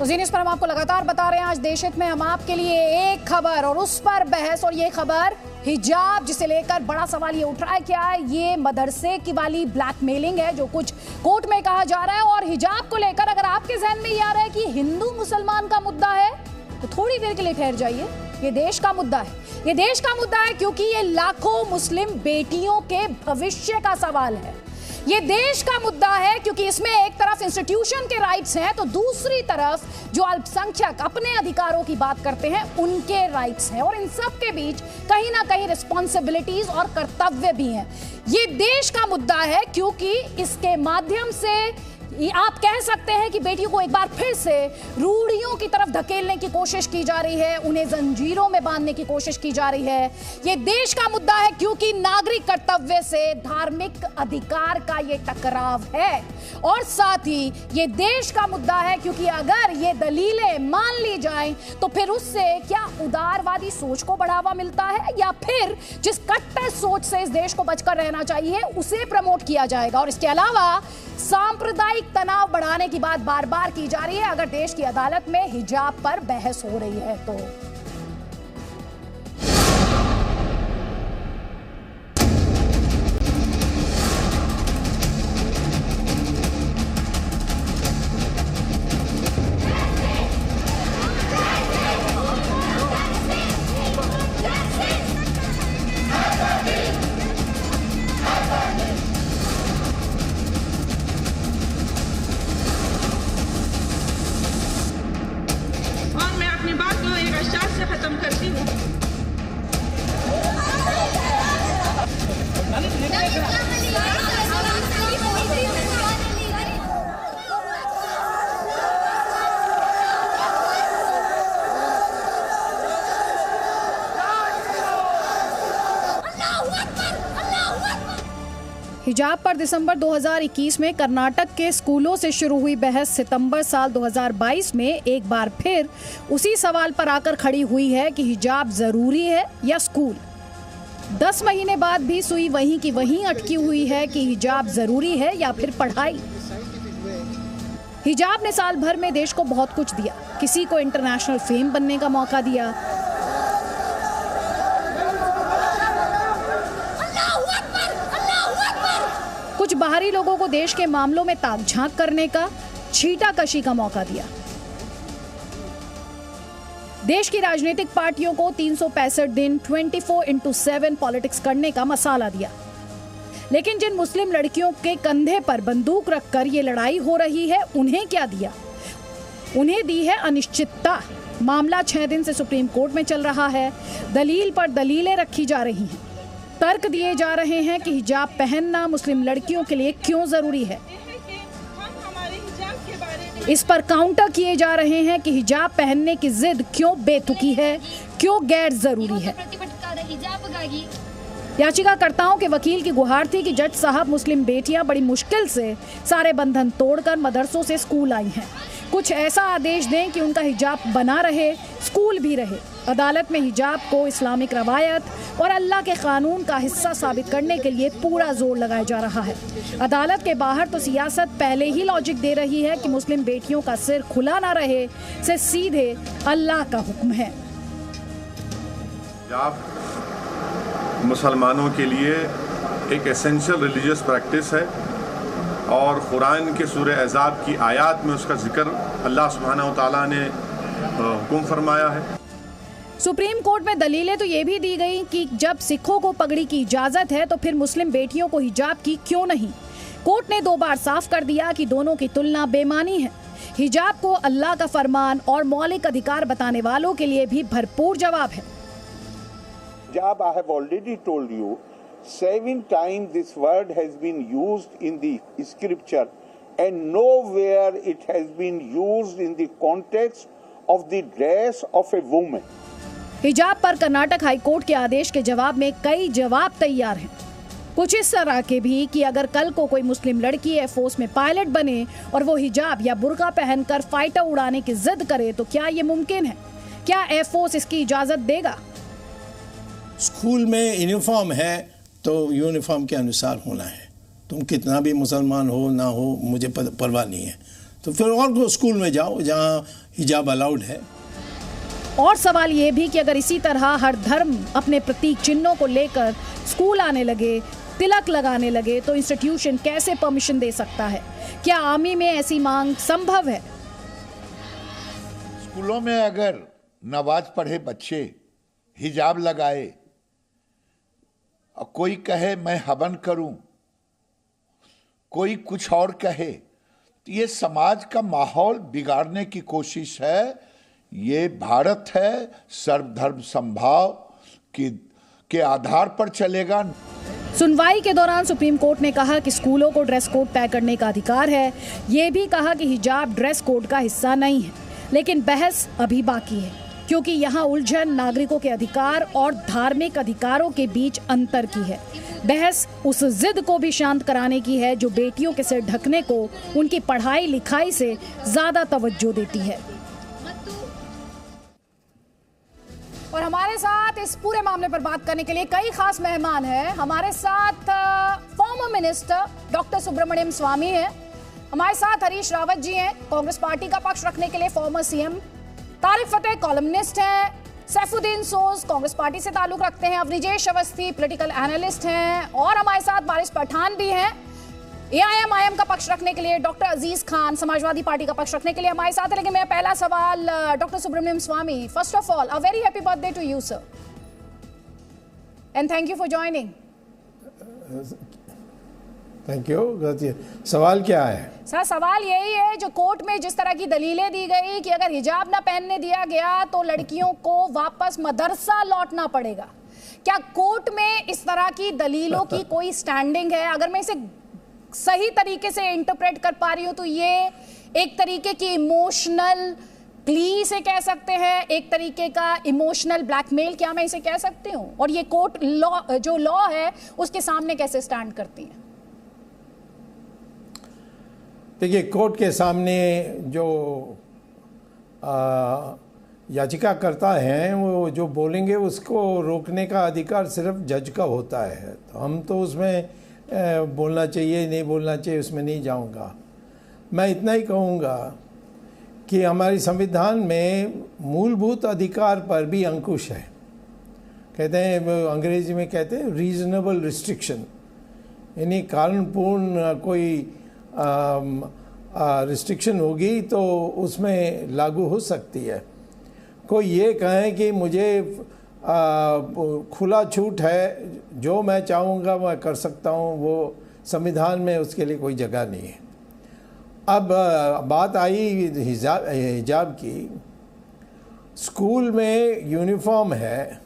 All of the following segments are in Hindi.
तो जी न्यूज़ पर हम आपको लगातार बता रहे हैं, आज देशहित में हम आपके लिए एक खबर और उस पर बहस, और ये खबर हिजाब, जिसे लेकर बड़ा सवाल ये उठ रहा है क्या ये मदरसे की वाली ब्लैकमेलिंग है जो कुछ कोर्ट में कहा जा रहा है। और हिजाब को लेकर अगर आपके जहन में ये आ रहा है कि हिंदू मुसलमान का मुद्दा है तो थोड़ी देर के लिए ठहर जाइए, ये देश का मुद्दा है। ये देश का मुद्दा है क्योंकि ये लाखों मुस्लिम बेटियों के भविष्य का सवाल है। ये देश का मुद्दा है क्योंकि इसमें एक तरफ इंस्टीट्यूशन के राइट्स हैं तो दूसरी तरफ जो अल्पसंख्यक अपने अधिकारों की बात करते हैं उनके राइट्स हैं, और इन सब के बीच कहीं ना कहीं रिस्पॉन्सिबिलिटीज और कर्तव्य भी हैं। ये देश का मुद्दा है क्योंकि इसके माध्यम से आप कह सकते हैं कि बेटियों को एक बार फिर से रूढ़ियों की तरफ धकेलने की कोशिश की जा रही है, उन्हें जंजीरों में बांधने की कोशिश की जा रही है। ये देश का मुद्दा है क्योंकि नागरिक कर्तव्य से धार्मिक अधिकार का ये टकराव है, और साथ ही ये देश का मुद्दा है क्योंकि अगर ये दलीलें मान ली जाएं तो फिर उससे क्या उदारवादी सोच को बढ़ावा मिलता है या फिर जिस कट्टर सोच से इस देश को बचकर रहना चाहिए उसे प्रमोट किया जाएगा। और इसके अलावा सांप्रदायिक तनाव बढ़ाने की बात बार बार की जा रही है अगर देश की अदालत में हिजाब पर बहस हो रही है तो। खत्म करती हूँ। हिजाब पर दिसंबर 2021 में कर्नाटक के स्कूलों से शुरू हुई बहस सितंबर साल 2022 में एक बार फिर उसी सवाल पर आकर खड़ी हुई है कि हिजाब जरूरी है या स्कूल। 10 महीने बाद भी सुई वहीं की वहीं अटकी हुई है कि हिजाब जरूरी है या फिर पढ़ाई। हिजाब ने साल भर में देश को बहुत कुछ दिया, किसी को इंटरनेशनल फेम बनने का मौका दिया, कुछ बाहरी लोगों को देश के मामलों में ताक झांक करने का, छींटाकशी का मौका दिया, देश की राजनीतिक पार्टियों को 365 दिन 24/7 पॉलिटिक्स करने का मसाला दिया। लेकिन जिन मुस्लिम लड़कियों के कंधे पर बंदूक रखकर ये लड़ाई हो रही है उन्हें क्या दिया? उन्हें दी है अनिश्चितता। मामला 6 दिन से सुप्रीम कोर्ट में चल रहा है, दलील पर दलीलें रखी जा रही हैं, तर्क दिए जा रहे हैं कि हिजाब पहनना मुस्लिम लड़कियों के लिए क्यों जरूरी है। इस पर काउंटर किए जा रहे हैं कि हिजाब पहनने की जिद क्यों बेतुकी है, क्यों गैर जरूरी है। याचिकाकर्ताओं के वकील की गुहार थी कि जज साहब, मुस्लिम बेटियां बड़ी मुश्किल से सारे बंधन तोड़कर मदरसों से स्कूल आई हैं, कुछ ऐसा आदेश दें कि उनका हिजाब बना रहे, स्कूल भी रहे। अदालत में हिजाब को इस्लामिक रवायत और अल्लाह के कानून का हिस्सा साबित करने के लिए पूरा जोर लगाया जा रहा है। अदालत के बाहर तो सियासत पहले ही लॉजिक दे रही है कि मुस्लिम बेटियों का सिर खुला ना रहे, से सीधे अल्लाह का हुक्म है। हिजाब मुसलमानों के लिए एक एसेंशियल रिलीजियस प्रैक्टिस है और कुरान के सूरह अहज़ाब की आयत में उसका जिक्र अल्लाह सुब्हानहू व तआला ने हुक्म फरमाया है। सुप्रीम कोर्ट में दलीलें तो ये भी दी गई कि जब सिखों को पगड़ी की इजाजत है तो फिर मुस्लिम बेटियों को हिजाब की क्यों नहीं। कोर्ट ने 2 बार साफ कर दिया कि दोनों की तुलना बेमानी है। हिजाब को अल्लाह का फरमान और मौलिक अधिकार बताने वालों के लिए भी भरपूर जवाब है। Hijab, I have already told you, 7 times this word has been used in the scripture and nowhere it has been used in the context of the dress of a woman. हिजाब पर कर्नाटक हाईकोर्ट के आदेश के जवाब में कई जवाब तैयार हैं। कुछ इस तरह के भी कि अगर कल को कोई मुस्लिम लड़की एयरफोर्स में पायलट बने और वो हिजाब या बुर्का पहनकर फाइटर उड़ाने की जिद करे तो क्या ये मुमकिन है? क्या एयरफोर्स इसकी इजाजत देगा? स्कूल में यूनिफॉर्म है तो यूनिफॉर्म के अनुसार होना है। तुम कितना भी मुसलमान हो ना हो मुझे परवाह नहीं है। तो फिर और को स्कूल में जाओ जहाँ हिजाब अलाउड है। और सवाल ये भी कि अगर इसी तरह हर धर्म अपने प्रतीक चिन्हों को लेकर स्कूल आने लगे, तिलक लगाने लगे, तो इंस्टीट्यूशन कैसे परमिशन दे सकता है? क्या आर्मी में ऐसी मांग संभव है? स्कूलों में अगर नमाज पढ़े बच्चे हिजाब लगाए और कोई कहे मैं हवन करूं, कोई कुछ और कहे, तो ये समाज का माहौल बिगाड़ने की कोशिश है। ये भारत है, सर्वधर्म समभाव के आधार पर चलेगा। सुनवाई के दौरान सुप्रीम कोर्ट ने कहा कि स्कूलों को ड्रेस कोड तय करने का अधिकार है। ये भी कहा कि हिजाब ड्रेस कोड का हिस्सा नहीं है। लेकिन बहस अभी बाकी है, क्योंकि यहाँ उलझन नागरिकों के अधिकार और धार्मिक अधिकारों के बीच अंतर की है। बहस उस जिद को भी शांत कराने की है जो बेटियों के सिर ढकने को उनकी पढ़ाई लिखाई से ज्यादा तवज्जो देती है। और हमारे साथ इस पूरे मामले पर बात करने के लिए कई खास मेहमान हैं। हमारे साथ फॉर्मर मिनिस्टर डॉक्टर सुब्रमण्यम स्वामी हैं, हमारे साथ हरीश रावत जी हैं, कांग्रेस पार्टी का पक्ष रखने के लिए फॉर्मर सीएम, तारिक फतेह कॉलमनिस्ट हैं, सैफुद्दीन सोज कांग्रेस पार्टी से ताल्लुक रखते हैं, अवनिजेश अवस्थी पॉलिटिकल एनालिस्ट हैं, और हमारे साथ बारिश पठान भी हैं। एआईएम का पक्ष रखने के लिए डॉक्टर अजीज खान समाजवादी पार्टी का पक्ष रखने के लिए हमारे साथ है। लेकिन मेरा पहला सवाल doctor Subramanian Swamy, first of all a very happy birthday to you sir and thank you for joining. Thank you. सवाल क्या है सर? सवाल यही है, जो कोर्ट में जिस तरह की दलीलें दी गई कि अगर हिजाब ना पहनने दिया गया तो लड़कियों को वापस मदरसा लौटना पड़ेगा, क्या कोर्ट में इस तरह की दलीलों की कोई स्टैंडिंग है? अगर मैं इसे सही तरीके से इंटरप्रेट कर पा रही हूं तो ये एक तरीके की इमोशनल प्ली से कह सकते हैं, एक तरीके का इमोशनल ब्लैकमेल, क्या मैं इसे कह सकती हूं? और ये कोर्ट लॉ, जो लॉ है, उसके सामने कैसे स्टैंड करती है? देखिए, कोर्ट के सामने जो याचिका करता है वो जो बोलेंगे उसको रोकने का अधिकार सिर्फ जज का होता है। तो हम तो उसमें बोलना चाहिए नहीं बोलना चाहिए उसमें नहीं जाऊंगा। मैं इतना ही कहूँगा कि हमारी संविधान में मूलभूत अधिकार पर भी अंकुश है। कहते हैं, अंग्रेजी में कहते हैं रीजनेबल रिस्ट्रिक्शन, यानी कानूनपूर्ण कोई रिस्ट्रिक्शन होगी तो उसमें लागू हो सकती है। कोई ये कहे कि मुझे खुला छूट है, जो मैं चाहूँगा मैं कर सकता हूँ, वो संविधान में उसके लिए कोई जगह नहीं है। अब बात आई हिजाब की। स्कूल में यूनिफॉर्म है,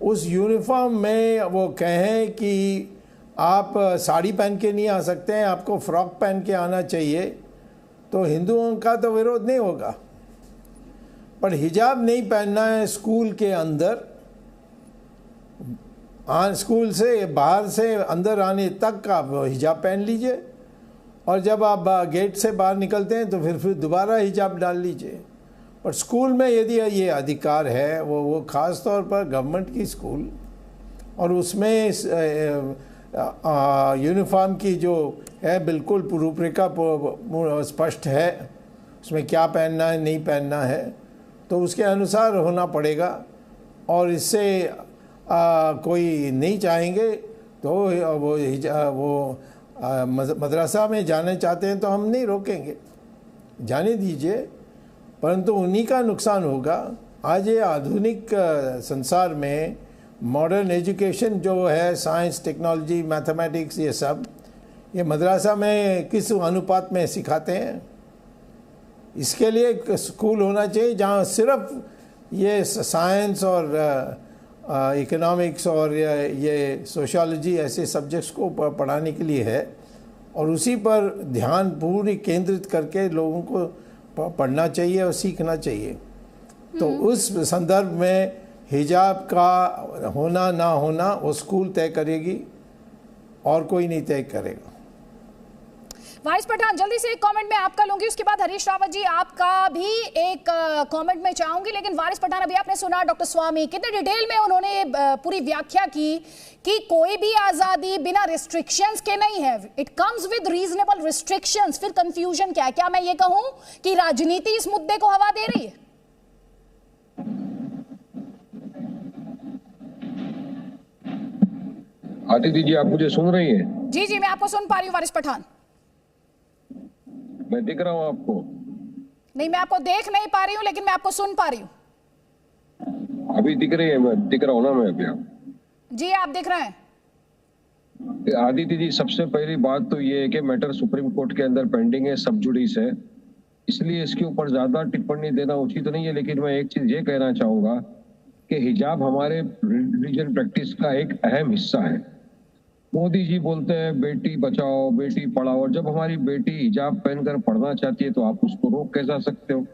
उस यूनिफॉर्म में वो कहें कि आप साड़ी पहन के नहीं आ सकते हैं, आपको फ्रॉक पहन के आना चाहिए, तो हिंदुओं का तो विरोध नहीं होगा। पर हिजाब नहीं पहनना है स्कूल के अंदर, स्कूल से बाहर से अंदर आने तक आप हिजाब पहन लीजिए, और जब आप गेट से बाहर निकलते हैं तो फिर दोबारा हिजाब डाल लीजिए। पर स्कूल में यदि ये अधिकार है, वो ख़ास तौर पर गवर्नमेंट की स्कूल, और उसमें यूनिफॉर्म की जो है बिल्कुल रूपरेखा स्पष्ट है, उसमें क्या पहनना है नहीं पहनना है, तो उसके अनुसार होना पड़ेगा। और इससे कोई नहीं चाहेंगे तो वो मदरसा में जाना चाहते हैं तो हम नहीं रोकेंगे, जाने दीजिए, परंतु उन्हीं का नुकसान होगा। आज ये आधुनिक संसार में मॉडर्न एजुकेशन जो है, साइंस, टेक्नोलॉजी, मैथमेटिक्स, ये सब ये मदरसा में किस अनुपात में सिखाते हैं? इसके लिए एक स्कूल होना चाहिए जहाँ सिर्फ ये साइंस और इकोनॉमिक्स और ये सोशियोलॉजी ऐसे सब्जेक्ट्स को पढ़ाने के लिए है, और उसी पर ध्यान पूरी केंद्रित करके लोगों को पढ़ना चाहिए और सीखना चाहिए। तो उस संदर्भ में हिजाब का होना ना होना वो स्कूल तय करेगी और कोई नहीं तय करेगा। वाइस पठान, जल्दी से एक कमेंट मैं आपका लूंगी, उसके बाद हरीश रावत जी आपका भी एक कमेंट में चाहूंगी। लेकिन वारिस पठान, अभी आपने सुना डॉक्टर स्वामी कितने डिटेल में उन्होंने पूरी व्याख्या की कि कोई भी आजादी बिना रिस्ट्रिक्शंस के नहीं है, it comes with reasonable restrictions. फिर कंफ्यूजन क्या है? क्या मैं ये कहूं कि राजनीति इस मुद्दे को हवा दे रही है? आदिति जी, आप मुझे सुन रही हैं? जी जी, मैं आपको सुन पा रही हूँ वारिस पठान। मैं दिख रहा हूँ आपको? नहीं, मैं आपको देख नहीं पा रही हूँ, लेकिन मैं आपको सुन पा रही हूँ। अभी दिख रही है? मैं दिख रहा हूँ ना, मैं अभी आप जी आप दिख रहे हैं। आदिति जी, सबसे पहली बात तो ये है कि मैटर सुप्रीम कोर्ट के अंदर पेंडिंग है, सब जुडिस है, इसलिए इसके ऊपर ज्यादा टिप्पणी देना उचित तो नहीं है। लेकिन मैं एक चीज ये कहना चाहूंगा कि हिजाब हमारे रिलीजन प्रैक्टिस का एक अहम हिस्सा है। मोदी जी बोलते हैं बेटी बचाओ बेटी पढ़ाओ, और जब हमारी बेटी हिजाब पहनकर पढ़ना चाहती है तो आप उसको रोक कैसा सकते हो?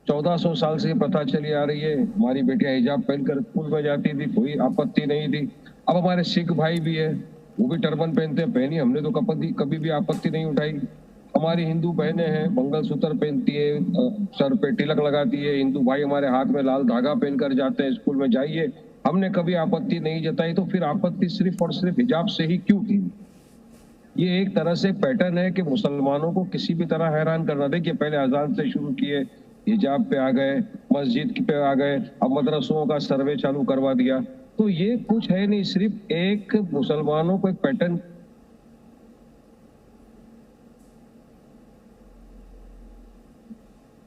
1400 साल से पता चली आ रही है, हमारी बेटियां हिजाब पहनकर स्कूल में जाती थी, कोई आपत्ति नहीं थी। अब हमारे सिख भाई भी है, वो भी टर्बन पहनते हैं, पहनी, हमने तो कभी भी आपत्ति नहीं उठाई। हमारी हिंदू बहनें हैं, मंगलसूत्र पहनती है, सर पे तिलक लगाती है, हिंदू भाई हमारे हाथ में लाल धागा पहनकर जाते हैं, स्कूल में जाइए, हमने कभी आपत्ति नहीं जताई। तो फिर आपत्ति सिर्फ और सिर्फ हिजाब से ही क्यों थी? ये एक तरह से पैटर्न है कि मुसलमानों को किसी भी तरह हैरान करना। देखिए, पहले अजान से शुरू किए, हिजाब पे आ गए, मस्जिद पे आ गए, अब मदरसों का सर्वे चालू करवा दिया। तो ये कुछ है नहीं, सिर्फ एक मुसलमानों को एक पैटर्न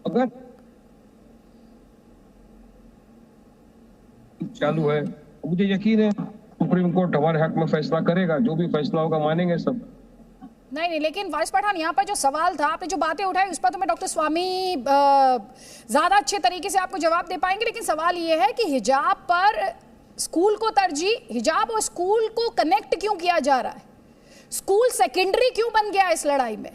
अगर चालू है, मुझे यकीन है सुप्रीम कोर्ट हमारे हक में फैसला करेगा, जो भी फैसला होगा मानेंगे सब। नहीं, लेकिन वाइस पठान, यहाँ पर जो सवाल था, आपने जो बातें उठाई उस पर तो मैं डॉक्टर स्वामी ज्यादा अच्छे तरीके से आपको जवाब दे पाएंगे। लेकिन सवाल ये है कि हिजाब पर स्कूल को तरजीह, हिजाब और स्कूल को कनेक्ट क्यों किया जा रहा है? स्कूल सेकेंडरी क्यों बन गया इस लड़ाई में?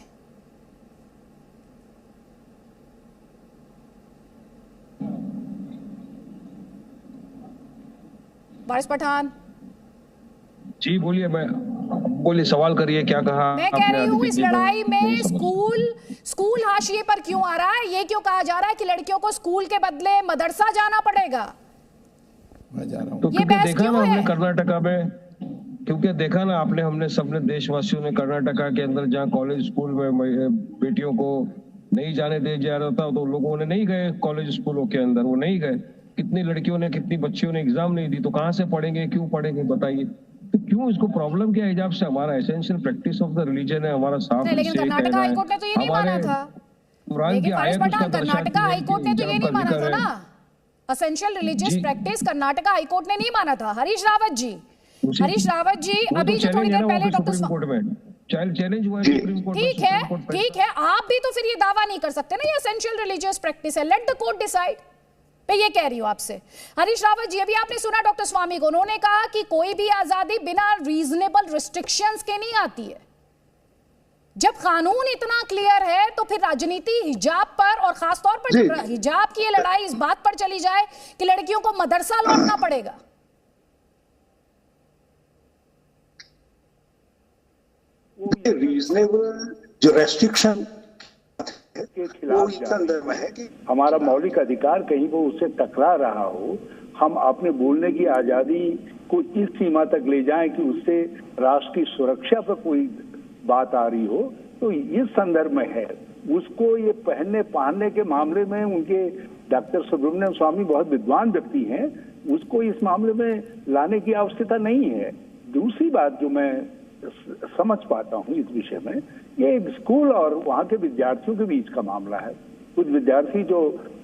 वारिस पठान जी बोलिए, बोलिए, सवाल करिए, क्या कहा? मैं कह रही हूँ इस लड़ाई में स्कूल हाशिए पर क्यों आ रहा है? ये क्यों कहा जा रहा है कि लड़कियों को स्कूल के बदले मदरसा जाना पड़ेगा? मैं जा रहा हूँ। तो क्योंकि देखा ना हमने कर्नाटका में, क्योंकि देखा ना आपने, हमने सबने देशवासियों ने कर्नाटका के अंदर जहाँ कॉलेज स्कूल में बेटियों को नहीं जाने दिया जा रहा था, तो लोगों ने नहीं गए कॉलेज स्कूलों के अंदर, वो नहीं गए। कितनी लड़कियों ने, कितनी बच्चियों ने एग्जाम नहीं दी, तो कहाँ से पढ़ेंगे, क्यों पढ़ेंगे बताइए? तो क्यों इसको प्रॉब्लम क्या है? हिजाब से हमारा essential practice of the religion है, हमारा साफ लेकिन कर्नाटका हाईकोर्ट ने तो ये नहीं माना था। लेकिन कर्नाटका हाईकोर्ट ने तो ये नहीं माना था ना, essential religious practice Karnataka high court ने नहीं माना था। हरीश रावत जी, अभी जो थोड़ी देर पहले डॉक्टर चैलेंज हुआ सुप्रीम कोर्ट में। ठीक है, आप भी तो फिर ये दावा नहीं कर सकते ना ये एसेंशियल रिलीजियस प्रैक्टिस है, लेट द कोर्ट डिसाइड। मैं ये कह रही हूं आपसे हरीश रावत जी, अभी आपने सुना डॉक्टर स्वामी को, उन्होंने कहा कि कोई भी आजादी बिना रीजनेबल रिस्ट्रिक्शंस के नहीं आती है। जब कानून इतना क्लियर है तो फिर राजनीति हिजाब पर, और खासतौर पर जब हिजाब की ये लड़ाई इस बात पर चली जाए कि लड़कियों को मदरसा लौटना पड़ेगा। रीजनेबल जो रेस्ट्रिक्शन के खिलाफ संदर्भ है कि हमारा मौलिक अधिकार कहीं वो उससे टकरा रहा हो, हम अपने बोलने की आजादी को इस सीमा तक ले जाएं कि उससे राष्ट्र की सुरक्षा पर कोई बात आ रही हो, तो इस संदर्भ में है। उसको ये पहनने के मामले में उनके डॉक्टर सुब्रमण्यम स्वामी बहुत विद्वान व्यक्ति हैं, उसको इस मामले में लाने की आवश्यकता नहीं है। दूसरी बात जो मैं समझ पाता हूँ इस विषय में, ये स्कूल और वहाँ के विद्यार्थियों के बीच का मामला है। कुछ विद्यार्थी जो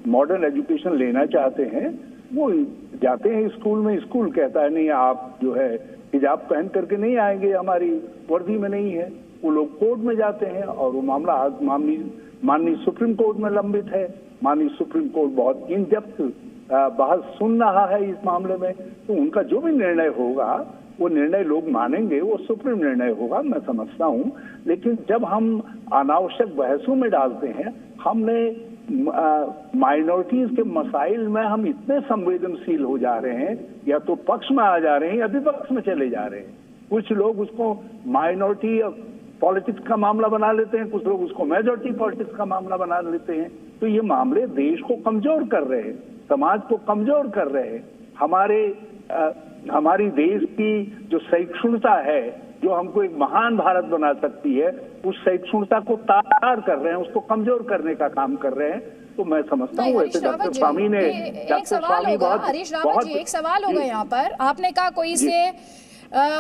मॉडर्न एजुकेशन लेना चाहते हैं वो जाते हैं स्कूल में, स्कूल कहता है नहीं आप जो है हिजाब पहन करके नहीं आएंगे, हमारी वर्दी में नहीं है। वो लोग कोर्ट में जाते हैं और वो मामला माननीय सुप्रीम कोर्ट में लंबित है। माननीय सुप्रीम कोर्ट बहुत इन डेप्थ बहस सुन रहा है इस मामले में, तो उनका जो भी निर्णय होगा वो निर्णय लोग मानेंगे, वो सुप्रीम निर्णय होगा, मैं समझता हूँ। लेकिन जब हम अनावश्यक बहसों में डालते हैं, हमने माइनॉरिटीज के मसाइल में हम इतने संवेदनशील हो जा रहे हैं, या तो पक्ष में आ जा रहे हैं या विपक्ष में चले जा रहे हैं। कुछ लोग उसको माइनॉरिटी पॉलिटिक्स का मामला बना लेते हैं, कुछ लोग उसको मेजॉरिटी पॉलिटिक्स का मामला बना लेते हैं। तो ये मामले देश को कमजोर कर रहे हैं, समाज को कमजोर कर रहे हैं। हमारी देश की जो सहिष्णुता है, जो हमको एक महान भारत बना सकती है, उस सहिष्णुता को तार कर रहे हैं, उसको कमजोर करने का काम कर रहे हैं। तो मैं समझता हूँ वैसे डॉक्टर स्वामी ने, एक सवाल होगा हरीश रावत जी, एक सवाल होगा यहाँ पर। आपने कहा कोई से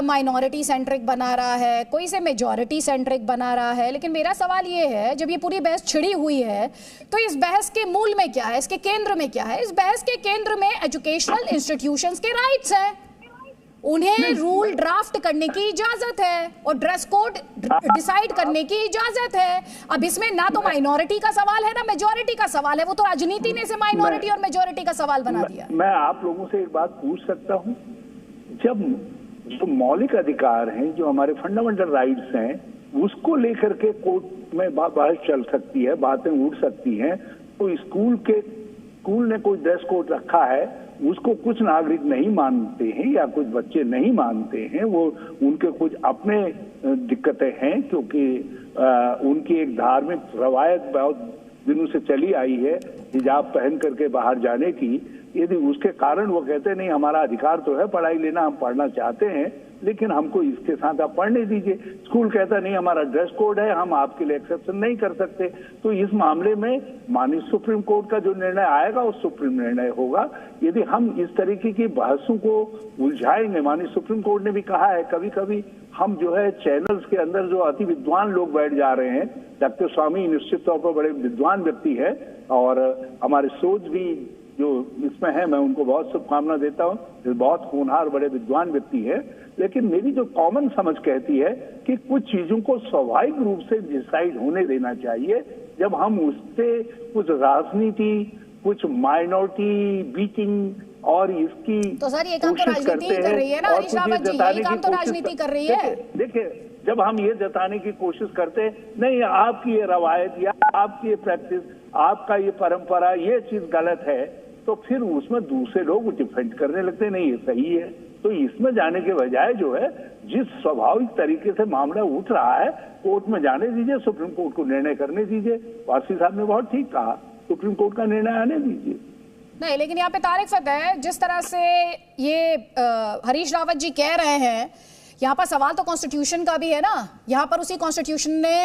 माइनॉरिटी सेंट्रिक बना रहा है, कोई से मेजॉरिटी सेंट्रिक बना रहा है, लेकिन मेरा सवाल ये है, जब ये पूरी बहस छिड़ी हुई है तो इस बहस के मूल में क्या है, इसके केंद्र में क्या है? इस बहस के केंद्र में एजुकेशनल इंस्टीट्यूशंस के राइट्स हैं, उन्हें रूल ड्राफ्ट करने की इजाजत है और ड्रेस कोड डिसाइड करने की इजाजत है। अब इसमें ना तो माइनॉरिटी का सवाल है ना मेजॉरिटी का सवाल है, वो तो राजनीति ने इसे माइनॉरिटी और मेजॉरिटी का सवाल बना दिया। मैं आप लोगों से एक बात पूछ सकता हूँ, जब जो मौलिक अधिकार हैं, जो हमारे फंडामेंटल राइट्स हैं, उसको लेकर के कोर्ट में बहस चल सकती है, बातें उठ सकती हैं, तो स्कूल ने कोई ड्रेस कोड रखा है, उसको कुछ नागरिक नहीं मानते हैं या कुछ बच्चे नहीं मानते हैं, वो उनके कुछ अपने दिक्कतें हैं, क्योंकि उनकी एक धार्मिक रवायत बहुत दिनों से चली आई है हिजाब पहन करके बाहर जाने की। यदि उसके कारण वो कहते नहीं, हमारा अधिकार तो है पढ़ाई लेना, हम पढ़ना चाहते हैं, लेकिन हमको इसके साथ आप पढ़ने दीजिए। स्कूल कहता नहीं, हमारा ड्रेस कोड है, हम आपके लिए एक्सेप्शन नहीं कर सकते। तो इस मामले में माननीय सुप्रीम कोर्ट का जो निर्णय आएगा वो सुप्रीम निर्णय होगा। यदि हम इस तरीके की बहसों को उलझाएंगे, माननीय सुप्रीम कोर्ट ने भी कहा है, कभी कभी हम जो है चैनल्स के अंदर जो अति विद्वान लोग बैठ जा रहे हैं, डॉक्टर स्वामी निश्चित तौर पर बड़े विद्वान व्यक्ति है और हमारे सोच भी जो इसमें है, मैं उनको बहुत शुभकामना देता हूँ, बहुत होनहार बड़े विद्वान व्यक्ति है। लेकिन मेरी जो कॉमन समझ कहती है कि कुछ चीजों को स्वाभाविक रूप से डिसाइड होने देना चाहिए। जब हम उससे कुछ राजनीति, कुछ माइनॉरिटी बीटिंग और इसकी तो सर ये काम तो राजनीति कर रही है ना हरीश रावत जी, ये काम तो राजनीति कर रही है। देखिए, जब हम ये जताने की कोशिश करते नहीं, आपकी ये रवायत या आपकी ये प्रैक्टिस, आपका ये परंपरा, ये चीज गलत है, तो फिर उसमें दूसरे लोग डिफेंड करने लगते नहीं ये सही है। तो इसमें जाने के बजाय जो है, जिस स्वाभाविक तरीके से मामला उठ रहा है, कोर्ट में जाने दीजिए, सुप्रीम कोर्ट को निर्णय करने दीजिए। वासी साहब ने बहुत ठीक कहा, सुप्रीम कोर्ट का निर्णय आने दीजिए। नहीं, लेकिन यहाँ पे तारिक फतेह, जिस तरह से ये हरीश रावत जी कह रहे हैं, यहाँ पर सवाल तो कॉन्स्टिट्यूशन का भी है ना। यहाँ पर उसी कॉन्स्टिट्यूशन ने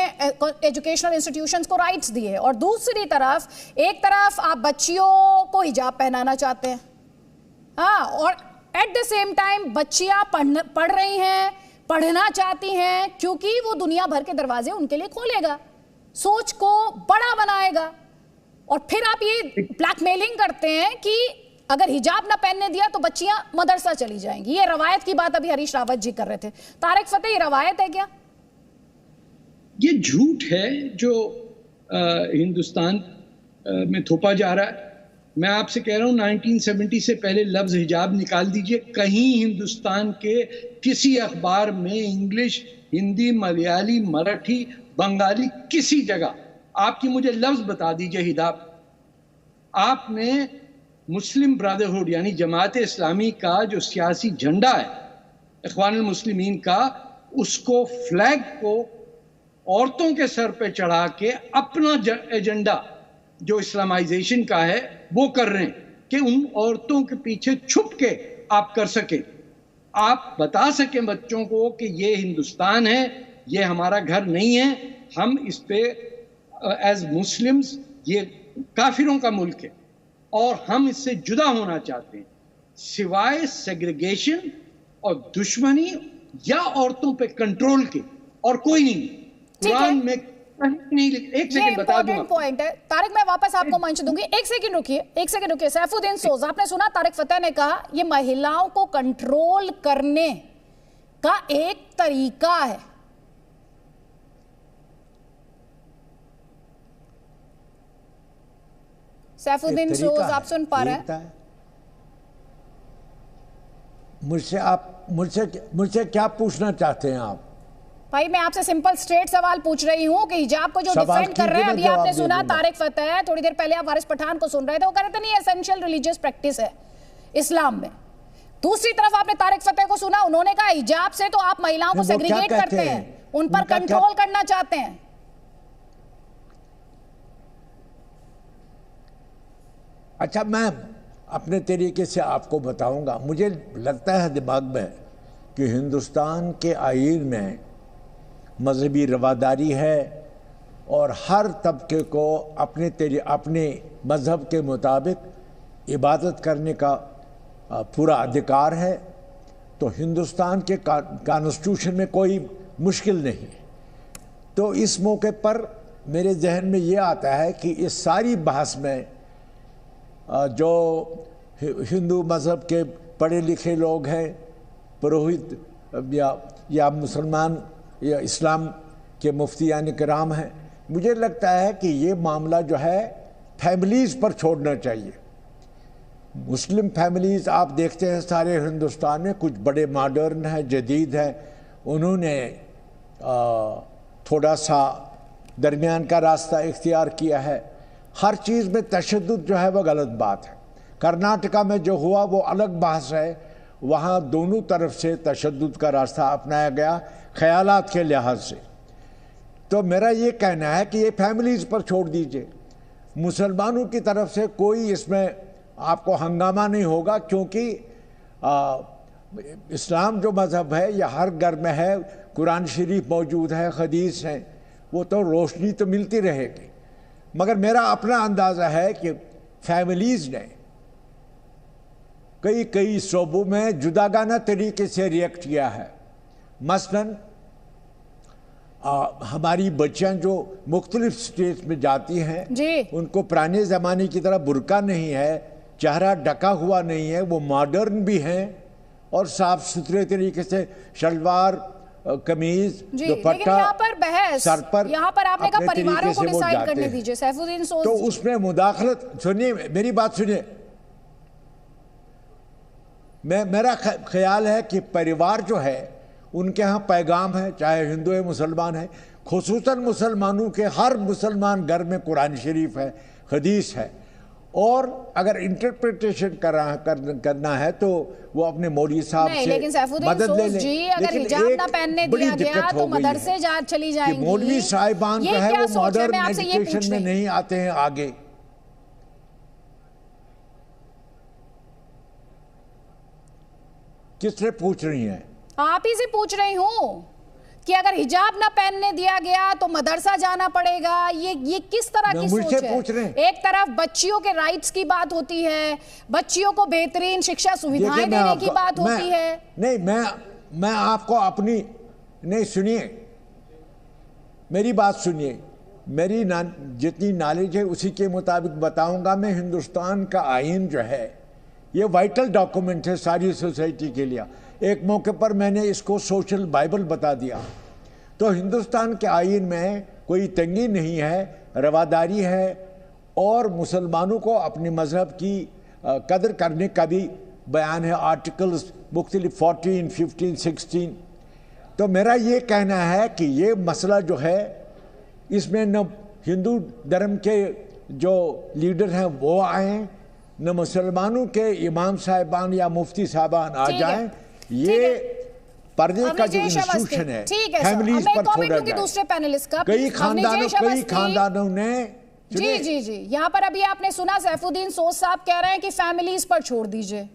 एजुकेशनल इंस्टीट्यूशंस को राइट्स दिए और दूसरी तरफ एक तरफ आप बच्चियों को हिजाब पहनाना चाहते हैं, हाँ, और एट द सेम टाइम बच्चियां पढ़ रही हैं, पढ़ना चाहती हैं, क्योंकि वो दुनिया भर के दरवाजे उनके लिए खोलेगा, सोच को बड़ा बनाएगा। और फिर आप ये ब्लैकमेलिंग करते हैं कि अगर हिजाब ना पहनने दिया तो बच्चियां मदरसा चली जाएंगी। ये रवायत की बात अभी हरीश रावत जी कर रहे थे। तारिक फतेह, ये रवायत है क्या? ये झूठ है जो हिंदुस्तान में थोपा जा रहा है। मैं आपसे कह रहा हूं 1970 से पहले लफ्ज हिजाब निकाल दीजिए, कहीं हिंदुस्तान के किसी अखबार में इंग्लिश, हिंदी, मलयाली, मराठी, बंगाली, किसी जगह आपकी मुझे लफ्ज बता दीजिए हिजाब। आपने मुस्लिम ब्रदरहुड यानी जमात इस्लामी का जो सियासी झंडा है, इख्वानुल मुस्लिमीन का, उसको फ्लैग को औरतों के सर पे चढ़ा के अपना एजेंडा जो इस्लामाइजेशन का है वो कर रहे हैं कि उन औरतों के पीछे छुप के आप कर सके, आप बता सकें बच्चों को कि ये हिंदुस्तान है, ये हमारा घर नहीं है, हम इस पे एज मुस्लिम्स ये काफिरों का मुल्क है और हम इससे जुदा होना चाहते हैं। सिवाय सेग्रीगेशन और दुश्मनी या औरतों पे कंट्रोल के और कोई नहीं। कुरान में नहीं, एक सेकंड बता दूं, पॉइंट है तारिक, मैं वापस आपको मंच दूंगी। एक सेकंड रुकिए। सैफुद्दीन सोज, आपने सुना तारिक फतेह ने कहा ये महिलाओं को कंट्रोल करने का एक तरीका है। सैफुद्दीन सोज, आप सुन पा रहे हैं? मुझसे क्या पूछना चाहते हैं आप? भाई मैं आपसे सिंपल स्ट्रेट सवाल पूछ रही हूँ कि हिजाब को जो डिफेंड कर रहे हैं, अभी आपने सुना तारिक फतेह, थोड़ी देर पहले आप वारिस पठान को सुन रहे थे, वो कह रहे थे नहीं एसेंशियल रिलीजियस प्रैक्टिस है इस्लाम में। दूसरी तरफ आपने तारिक फतेह को सुना, उन्होंने कहा हिजाब से तो आप महिलाओं को सेग्रीगेट करते हैं, उन पर कंट्रोल करना चाहते हैं? अच्छा, मैं अपने तरीके से आपको बताऊंगा। मुझे लगता है दिमाग में कि हिंदुस्तान के आईन में मजहबी रवादारी है और हर तबके को अपने मजहब के मुताबिक इबादत करने का पूरा अधिकार है। तो हिंदुस्तान के कॉन्स्टिट्यूशन में कोई मुश्किल नहीं है। तो इस मौके पर मेरे जहन में ये आता है कि इस सारी बहस में जो हिंदू मज़हब के पढ़े लिखे लोग हैं, पुरोहित या मुसलमान या इस्लाम के मुफ्तियान किराम हैं, मुझे लगता है कि ये मामला जो है फैमिलीज़ पर छोड़ना चाहिए। मुस्लिम फैमिलीज़ आप देखते हैं सारे हिंदुस्तान में, कुछ बड़े मॉडर्न हैं, जदीद हैं, उन्होंने थोड़ा सा दरमियान का रास्ता इख्तियार किया है। हर चीज़ में तशद्दुद जो है वह गलत बात है। कर्नाटका में जो हुआ वो अलग बहस है, वहाँ दोनों तरफ से तशद्दुद का रास्ता अपनाया गया ख्यालात के लिहाज से। तो मेरा ये कहना है कि ये फैमिलीज़ पर छोड़ दीजिए। मुसलमानों की तरफ से कोई इसमें आपको हंगामा नहीं होगा, क्योंकि इस्लाम जो मज़हब है यह हर घर में है, कुरान शरीफ मौजूद है, हदीस हैं, वो तो रोशनी तो मिलती रहेगी। मगर मेरा अपना अंदाज़ा है कि फैमिलीज़ ने कई शोबों में जुदागाना तरीके से रिएक्ट किया है। मसलन हमारी बच्चियां जो मुख्तलिफ स्टेट्स में जाती हैं, उनको पुराने ज़माने की तरह बुर्का नहीं है, चेहरा ढका हुआ नहीं है, वो मॉडर्न भी हैं और साफ सुथरे तरीके से शलवार कमीज दुपट्टा सर पर, यहाँ पर आपने कहा परिवारों को डिसाइड करने दीजिए सैफुद्दीन सोज। तो उसमें मुदाखलत, सुनिए मेरी बात सुनिए, मेरा ख्याल है कि परिवार जो है उनके यहाँ पैगाम है, चाहे हिंदू है मुसलमान है, खुसूसन मुसलमानों के हर मुसलमान घर में कुरान शरीफ है, हदीस है, और अगर इंटरप्रिटेशन करना है तो वो अपने मौलवी साहब से मदद ले लें। जी, अगर हिजाब ना पहनने दिया गया तो मदरसे चली जाएंगी। मौलवी साहिबान जो है वो मॉडर्न एजुकेशन में नहीं आते हैं आगे। किससे पूछ रही हैं? आप ही से पूछ रही हूँ कि अगर हिजाब ना पहनने दिया गया तो मदरसा जाना पड़ेगा। ये किस तरह की सोच है? एक तरफ बच्चियों के राइट्स की बात होती है, बच्चियों को बेहतरीन शिक्षा सुविधाएं देने की बात होती है। नहीं, मैं आपको अपनी नहीं, सुनिए मेरी बात सुनिए, मेरी जितनी नॉलेज है उसी के मुताबिक बताऊंगा। मैं हिंदुस्तान का आईन जो है ये वाइटल डॉक्यूमेंट है सारी सोसाइटी के लिए। एक मौके पर मैंने इसको सोशल बाइबल बता दिया। तो हिंदुस्तान के आईन में कोई तंगी नहीं है, रवादारी है और मुसलमानों को अपने मज़हब की कदर करने का भी बयान है, आर्टिकल्स मुख्तलिफ 14, 15, 16। तो मेरा ये कहना है कि ये मसला जो है इसमें न हिंदू धर्म के जो लीडर हैं वो आए, न मुसलमानों के इमाम साहिबान या मुफ्ती साहिबान आ जाएं। ये पर्दे का जो इंस्टीट्यूशन है फैमिलीज पर छोड़ा जाए। दूसरे पैनलिस्ट का कई खानदानों ने जी यहाँ पर अभी आपने सुना सैफुद्दीन सोज साहब कह रहे हैं कि फैमिलीज पर छोड़ दीजिए।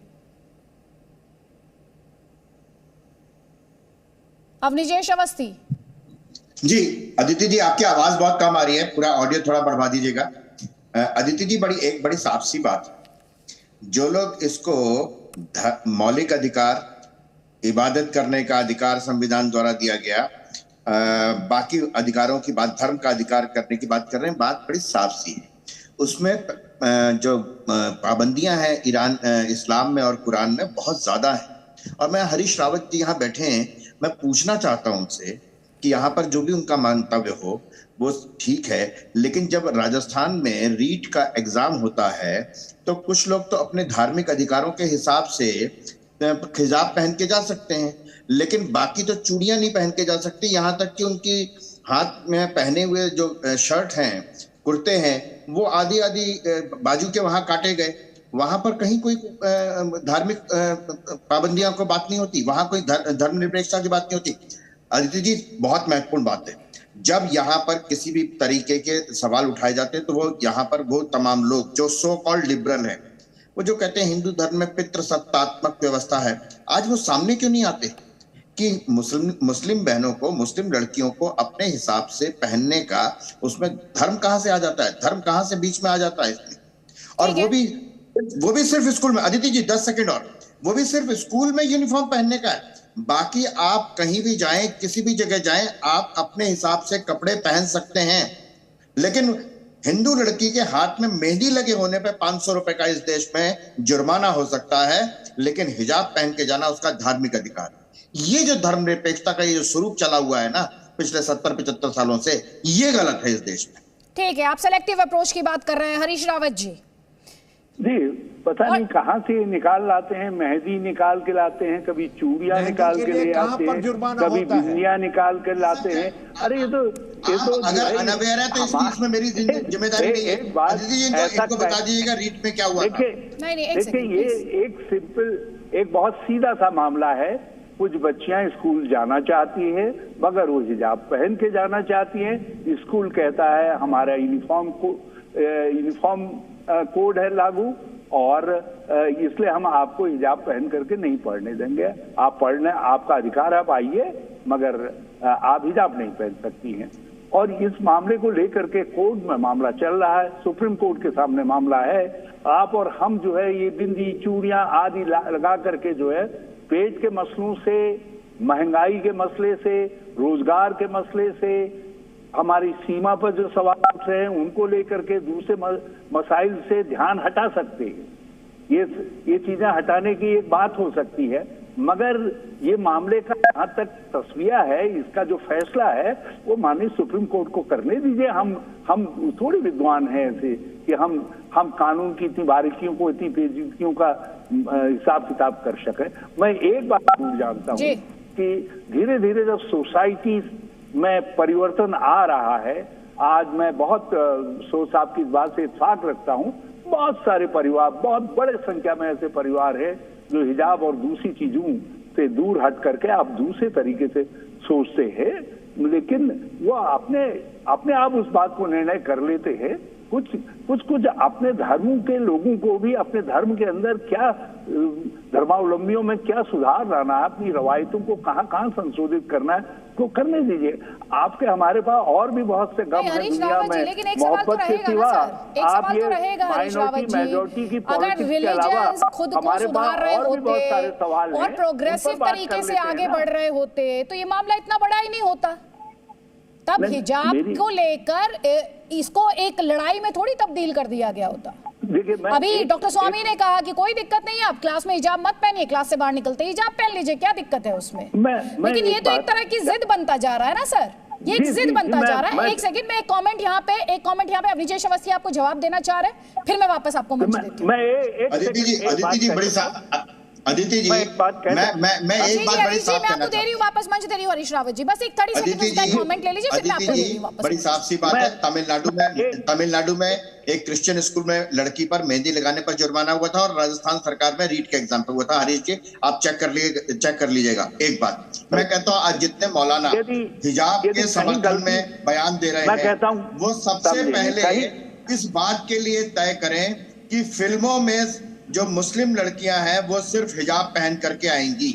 अवनिजेश अवस्थी जी। अदिति जी, आपकी आवाज बहुत कम आ रही है, पूरा ऑडियो थोड़ा बढ़वा दीजिएगा। अदिति जी, एक बड़ी साफ सी बात, जो लोग इसको मौलिक अधिकार, इबादत करने का अधिकार संविधान द्वारा दिया गया, बाकी अधिकारों की बात, धर्म का अधिकार करने की बात कर रहे हैं, बात बड़ी साफ सी है। उसमें जो पाबंदियां हैं इस्लाम में और कुरान में बहुत ज्यादा है। और मैं हरीश रावत जी यहाँ बैठे हैं, मैं पूछना चाहता हूं उनसे कि यहाँ पर जो भी उनका मंतव्य हो वो ठीक है, लेकिन जब राजस्थान में रीट का एग्जाम होता है तो कुछ लोग तो अपने धार्मिक अधिकारों के हिसाब से हिजाब पहन के जा सकते हैं, लेकिन बाकी तो चूड़ियां नहीं पहन के जा सकती। यहाँ तक कि उनकी हाथ में पहने हुए जो शर्ट हैं, कुर्ते हैं, वो आधी बाजू के वहां काटे गए। वहां पर कहीं कोई धार्मिक पाबंदियों को बात नहीं होती, वहां कोई धर्मनिरपेक्षता की बात नहीं होती। अदिति जी, बहुत महत्वपूर्ण बात है। जब यहाँ पर किसी भी तरीके के सवाल उठाए जाते हैं तो वो यहाँ पर वो तमाम लोग जो सो कॉल्ड लिबरल हैं, वो जो कहते हैं हिंदू धर्म में पितृसत्तात्मक व्यवस्था है, आज वो सामने क्यों नहीं आते कि मुस्लिम बहनों को, मुस्लिम लड़कियों को अपने हिसाब से पहनने का, उसमें धर्म कहाँ से आ जाता है, धर्म कहाँ से बीच में आ जाता है इसमें? और वो भी सिर्फ स्कूल में। अदिति जी 10 सेकंड और, वो भी सिर्फ स्कूल में यूनिफॉर्म पहनने का है। बाकी आप कहीं भी जाएं, किसी भी जगह जाएं, आप अपने हिसाब से कपड़े पहन सकते हैं। लेकिन हिंदू लड़की के हाथ में मेहंदी लगे होने पे 500 रुपए का इस देश में जुर्माना हो सकता है, लेकिन हिजाब पहन के जाना उसका धार्मिक अधिकार। ये जो धर्मनिरपेक्षता का ये जो स्वरूप चला हुआ है ना पिछले 70-75 सालों से, ये गलत है इस देश में। ठीक है, आप सेलेक्टिव अप्रोच की बात कर रहे हैं। हरीश रावत जी पता नहीं कहाँ से निकाल लाते हैं, मेहंदी निकाल के लाते हैं, कभी चूड़ियां निकाल के ले आते हैं, कभी बिंदियां निकाल के लाते हैं। अरे ये तो अगर अनअवेयर है तो इसमें मेरी जिम्मेदारी नहीं है। इनको बता दीजिएगा रीट में क्या हुआ। देखिए ये एक सिंपल, एक बहुत सीधा सा मामला है। कुछ बच्चियां स्कूल जाना चाहती हैं मगर वो हिजाब पहन के जाना चाहती हैं। स्कूल कहता है हमारा यूनिफॉर्म कोड है लागू, और इसलिए हम आपको हिजाब पहन करके नहीं पढ़ने देंगे। आप पढ़ने, आपका अधिकार, आप आइए, मगर आप हिजाब नहीं पहन सकती हैं। और इस मामले को लेकर के कोर्ट में मामला चल रहा है, सुप्रीम कोर्ट के सामने मामला है। आप और हम जो है ये बिंदी, चूड़ियां आदि लगा करके जो है पेट के मसलों से, महंगाई के मसले से, रोजगार के मसले से, हमारी सीमा पर जो सवाल उठ रहे हैं उनको लेकर के दूसरे मसाइल से ध्यान हटा सकते हैं। ये चीजें हटाने की एक बात हो सकती है, मगर ये मामले का जहाँ तक तस्वीर है, इसका जो फैसला है वो माननीय सुप्रीम कोर्ट को करने दीजिए। हम थोड़ी विद्वान हैं ऐसे कि हम कानून की इतनी बारीकियों को, इतनी पेचीदगियों का हिसाब किताब कर सके। मैं एक बात जरूर जानता हूँ कि धीरे धीरे जब सोसाइटी में परिवर्तन आ रहा है, आज मैं बहुत सोच साहब की इस बात से इत्तेफाक रखता हूँ, बहुत सारे परिवार, बहुत बड़े संख्या में ऐसे परिवार है जो हिजाब और दूसरी चीजों से दूर हट करके आप दूसरे तरीके से सोचते हैं, लेकिन वो अपने आप उस बात को निर्णय कर लेते हैं। कुछ अपने धर्मों के लोगों को भी अपने धर्म के अंदर क्या, धर्मावलंबियों में क्या सुधार लाना है, अपनी रवायतों को कहाँ संशोधित करना है, तो करने दीजिए। आपके हमारे पास और भी बहुत से गम है दुनिया में, मोहब्बत के सिवा आप ये माइनॉरिटी मेजॉरिटी की पॉलिटिक्स के अलावा हमारे पास और भी बहुत सारे सवाल हैं और प्रोग्रेसिव तरीके से आगे बढ़ रहे होते तो ये मामला इतना बड़ा ही नहीं होता। तब हिजाब को लेकर इसको एक लड़ाई में थोड़ी तब्दील कर दिया गया होता। अभी डॉक्टर स्वामी ने कहा कि कोई दिक्कत नहीं है, आप क्लास में हिजाब मत पहनिए, क्लास से बाहर निकलते हिजाब पहन लीजिए, क्या दिक्कत है उसमें? लेकिन ये तो एक तरह की जिद बनता जा रहा है ना सर, ये एक जिद बनता जा रहा है। एक सेकंड में एक कमेंट यहाँ पे अभिजीत अवस्थी आपको जवाब देना चाह रहे हैं, फिर मैं वापस आपको मंच देती हूँ। अदिति जी, मैं एक बात बड़ी साफ कहना दे रही हूँ, वापस मंच दे रही हूँ हरीश रावत जी, बस एक 30 सेकंड का कमेंट ले लीजिए, फिर मैं आपको दे रही हूँ वापस। बड़ी साफ सी बात है, तमिलनाडु में एक क्रिश्चियन स्कूल में लड़की पर मेहंदी लगाने पर जुर्माना हुआ था और राजस्थान सरकार में रीट के एग्जाम पे हुआ था। हरीश जी आप चेक कर लीजिएगा। एक बात मैं कहता हूँ, आज जितने मौलाना हिजाब के समर्थन में बयान दे रहे हैं, वो सबसे पहले इस बात के लिए तय करें कि फिल्मों में जो मुस्लिम लड़कियां हैं वो सिर्फ हिजाब पहन करके आएंगी।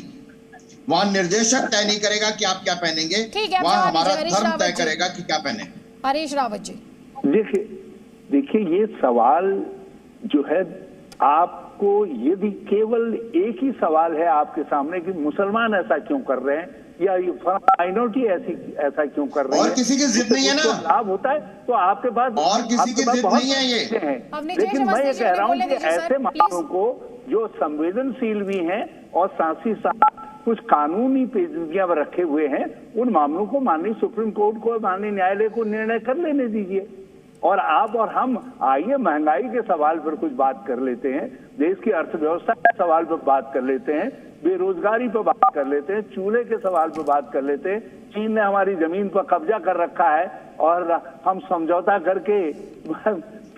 वहां निर्देशक तय नहीं करेगा कि आप क्या पहनेंगे, वहां हमारा धर्म तय करेगा कि क्या पहने। हरीश रावत जी देखिए ये सवाल जो है, आपको यदि केवल एक ही सवाल है आपके सामने कि मुसलमान ऐसा क्यों कर रहे हैं या ये माइनॉरिटी ऐसा क्यों कर रही है, और किसी की जिद नहीं है ना, लाभ होता है तो आपके पास और किसी की जिद नहीं है ये। लेकिन मैं ये कह रहा हूँ कि ऐसे मामलों को जो संवेदनशील भी हैं और साथ ही साथ कुछ कानूनी पेचीदगियां रखे हुए हैं, उन मामलों को माननीय सुप्रीम कोर्ट को, माननीय न्यायालय को निर्णय कर लेने दीजिए। और आप और हम आइए महंगाई के सवाल पर कुछ बात कर लेते हैं, देश की अर्थव्यवस्था के सवाल पर बात कर लेते हैं, बेरोजगारी पर बात कर लेते हैं, चूल्हे के सवाल पर बात कर लेते हैं। चीन ने हमारी जमीन पर कब्जा कर रखा है और हम समझौता करके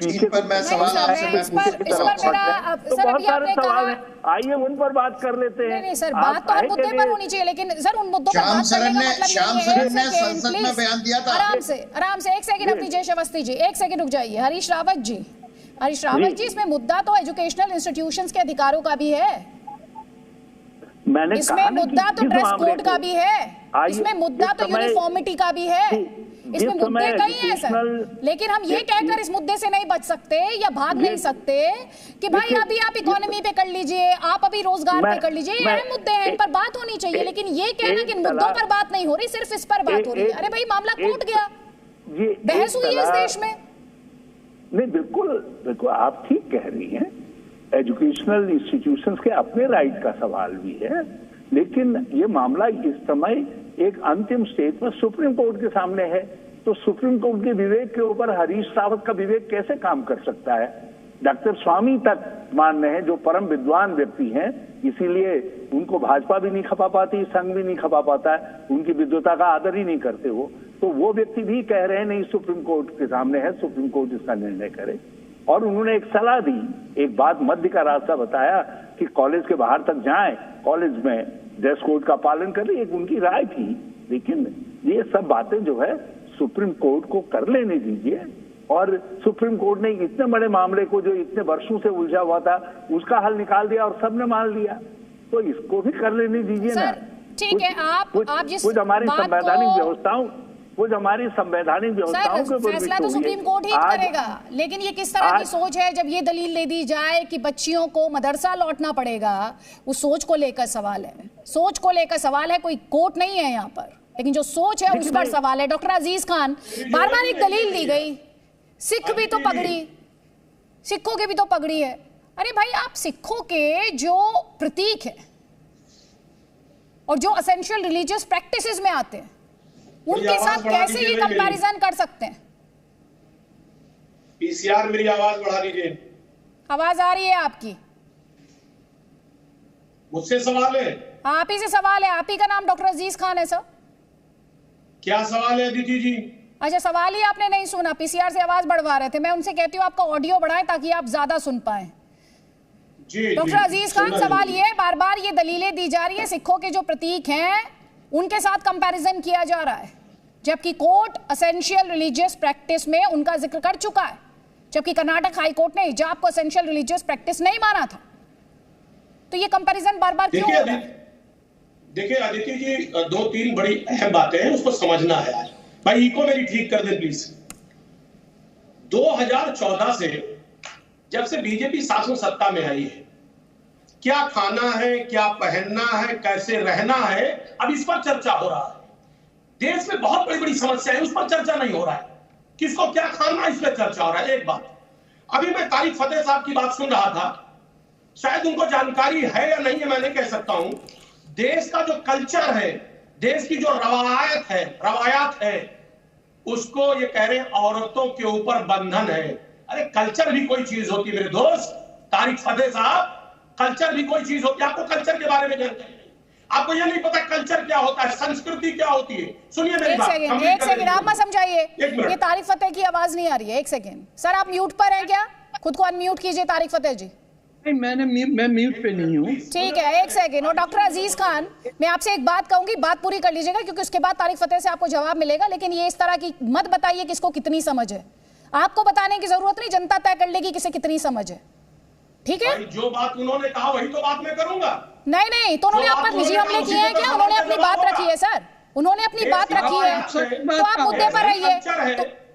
पीछे पर मैं सवाल आपसे मैं पूछ तो बहुत सारे सवाल हैं, आइए उन पर बात कर लेते हैं। नहीं सर, बात तो हर मुद्दे पर होनी चाहिए, लेकिन सर उन मुद्दों पर बात करने का मतलब श्याम सरन ने संसद में बयान दिया था। आराम से 1 सेकंड अपनी जय अवस्थी जी 1 सेकंड रुक जाइए। हरीश रावत जी, इसमें मुद्दा तो एजुकेशनल इंस्टीट्यूशंस के अधिकारों का भी है, इसमें मुद्दा तो ड्रेस कोड का भी है, इसमें मुद्दा तो यूनिफॉर्मिटी का भी है, इसमें मुद्दे कई हैं सर। लेकिन हम ये कहकर इस मुद्दे से नहीं बच सकते या भाग नहीं सकते कि भाई अभी आप इकोनॉमी पे कर लीजिए, आप अभी रोजगार पे कर लीजिए, ये मुद्दे हैं, इन पर बात होनी चाहिए। लेकिन ये कहना कि इन मुद्दों पर बात नहीं हो रही, सिर्फ इस पर बात हो रही है, अरे भाई मामला टूट गया, बहस हुई है इस देश में। नहीं, बिल्कुल आप ठीक कह रही हैं, एजुकेशनल इंस्टीट्यूशंस के अपने राइट का सवाल भी है, लेकिन ये मामला इस समय एक अंतिम स्टेज पर सुप्रीम कोर्ट के सामने है, तो सुप्रीम कोर्ट के विवेक के ऊपर हरीश रावत का विवेक कैसे काम कर सकता है? डॉक्टर स्वामी तक मान्य है, जो परम विद्वान व्यक्ति हैं, इसीलिए उनको भाजपा भी नहीं खपा पाती, संघ भी नहीं खपा पाता है, उनकी विद्वता का आदर ही नहीं करते तो वो व्यक्ति भी कह रहे हैं नहीं, सुप्रीम कोर्ट के सामने है, सुप्रीम कोर्ट इसका निर्णय करे। और उन्होंने एक सलाह दी, एक बात मध्य का रास्ता बताया कि कॉलेज के बाहर तक जाएं, कॉलेज में ड्रेस कोड का पालन करें, एक उनकी राय थी। लेकिन ये सब बातें जो है सुप्रीम कोर्ट को कर लेने दीजिए, और सुप्रीम कोर्ट ने इतने बड़े मामले को जो इतने वर्षों से उलझा हुआ था उसका हल निकाल दिया और सबने मान लिया, तो इसको भी कर लेने दीजिए ना। ठीक है, आप जिस कुछ हमारी संवैधानिक व्यवस्थाओं के फैसला तो सुप्रीम कोर्ट ही करेगा, लेकिन ये किस तरह की सोच है जब ये दलील ले दी जाए कि बच्चियों को मदरसा लौटना पड़ेगा, उस सोच को लेकर सवाल है, सोच को लेकर सवाल है, कोई कोर्ट नहीं है यहाँ पर, लेकिन जो सोच है उस पर सवाल है। डॉक्टर अजीज खान, बार बार एक दलील दी गई, सिख भी तो पगड़ी, सिखों की भी तो पगड़ी है। अरे भाई, आप सिखों के जो प्रतीक है और जो एसेंशियल रिलीजियस प्रैक्टिसेस में आते हैं उनके साथ कैसे ये कंपैरिजन कर सकते हैं? पीसीआर, मेरी आवाज बढ़ा दीजिए। आवाज आ रही है आपकी? मुझसे सवाल है? आप ही से सवाल है, आप ही का नाम डॉक्टर अजीज खान है सर। क्या सवाल है अदिति जी? अच्छा, सवाल ही आपने नहीं सुना, पीसीआर से आवाज बढ़वा रहे थे। मैं उनसे कहती हूँ आपका ऑडियो बढ़ाएं ताकि आप ज्यादा सुन पाए। डॉक्टर अजीज खान, सवाल ये है, बार बार ये दलीलें दी जा रही है, सिखों के जो प्रतीक हैं उनके साथ कंपैरिजन किया जा रहा है, जबकि कोर्ट एसेंशियल रिलीजियस प्रैक्टिस में उनका जिक्र कर चुका है, जबकि कर्नाटक हाई कोर्ट ने हिजाब को एसेंशियल रिलीजियस प्रैक्टिस नहीं माना था। तो ये कंपैरिजन बार बार क्यों हो रहा है? देखिए अदिति जी, 2-3 बड़ी अहम बातें हैं, उसको समझना है आज। भाई इको मेरी ठीक कर दे प्लीज। 2014 से जब से बीजेपी शासन सत्ता में आई है, क्या खाना है, क्या पहनना है, कैसे रहना है, अब इस पर चर्चा हो रहा है। देश में बहुत बड़ी बड़ी समस्या है, उस पर चर्चा नहीं हो रहा है। किसको क्या खाना, इस पर चर्चा हो रहा है। एक बात, अभी मैं तारिक फतेह साहब की बात सुन रहा था, शायद उनको जानकारी है या नहीं है मैं नहीं कह सकता हूं। देश का जो कल्चर है, देश की जो रवायात है, उसको ये कह रहे हैं औरतों के ऊपर बंधन है। अरे कल्चर भी कोई चीज होती है मेरे दोस्त, तारिक फतेह साहब, कल्चर भी कोई चीज होती है। आपको कल्चर के बारे में जानकारी नहीं, आपको यह नहीं पता कल्चर क्या होता है, संस्कृति क्या होती है। सुनिए मेरी बात, एक सेकंड आप मत समझाइए, ये तारिक फतेह की आवाज नहीं आ रही है। एक सेकंड सर, आप म्यूट पर हैं क्या? खुद को अनम्यूट कीजिए तारिक फतेह जी। नहीं, मैं म्यूट पे नहीं हूँ। ठीक है, एक सेकंड। और डॉक्टर अजीज खान, मैं आपसे एक बात कहूंगी, बात पूरी कर लीजिएगा क्योंकि उसके बाद तारिक फतेह से आपको जवाब मिलेगा, लेकिन ये इस तरह की मत बताइए किसको कितनी समझ है। आपको बताने की जरूरत नहीं, जनता तय कर लेगी किसे कितनी समझ है, ठीक है? जो बात उन्होंने कहा वही तो बात मैं करूंगा। नहीं, तो उन्होंने आप पर निजी हमले किए हैं क्या? उन्होंने अपनी बात रखी है सर, उन्होंने अपनी बात रखी है, तो आप मुद्दे पर रहिए,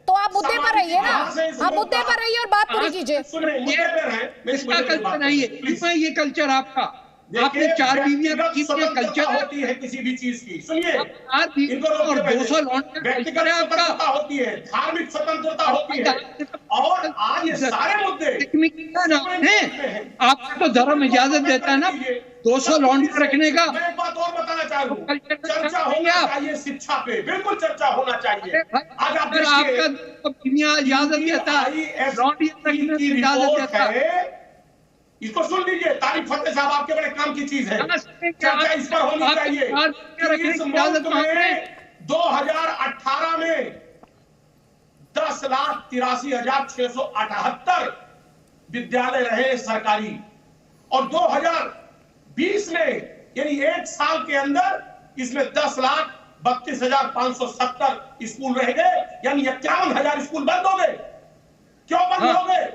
तो आप मुद्दे पर रहिए ना, आप मुद्दे पर रहिए और बात पूरी कीजिए। इसका कल्चर नहीं है, ये कल्चर आपका, आपने 4 बीवियां कितने कल्चर होती है किसी भी चीज की। सुनिए, और 200 लॉन्च कल्चर आपका होती है, धार्मिक स्वतंत्रता होती है, और आज ये सारे मुद्दे आपको तो धर्म इजाजत देता है ना 200 लॉन्च रखने का। मैं एक बात और बताना चाहूँ, चर्चा होना चाहिए शिक्षा पे, बिल्कुल चर्चा होना चाहिए। आज आप आपका इजाजत देता है, इसको सुन लीजिए, तारिक फतेह साहब, आपके बड़े काम की चीज है, चर्चा इस पर होनी चाहिए। इस मुल्क में 2018 में 10,83,678 विद्यालय रहे सरकारी, और 2020 में यानी एक साल के अंदर इसमें 10,32,570 स्कूल रह गए, यानी 51,000 स्कूल बंद हो गए। क्यों बंद हो गए?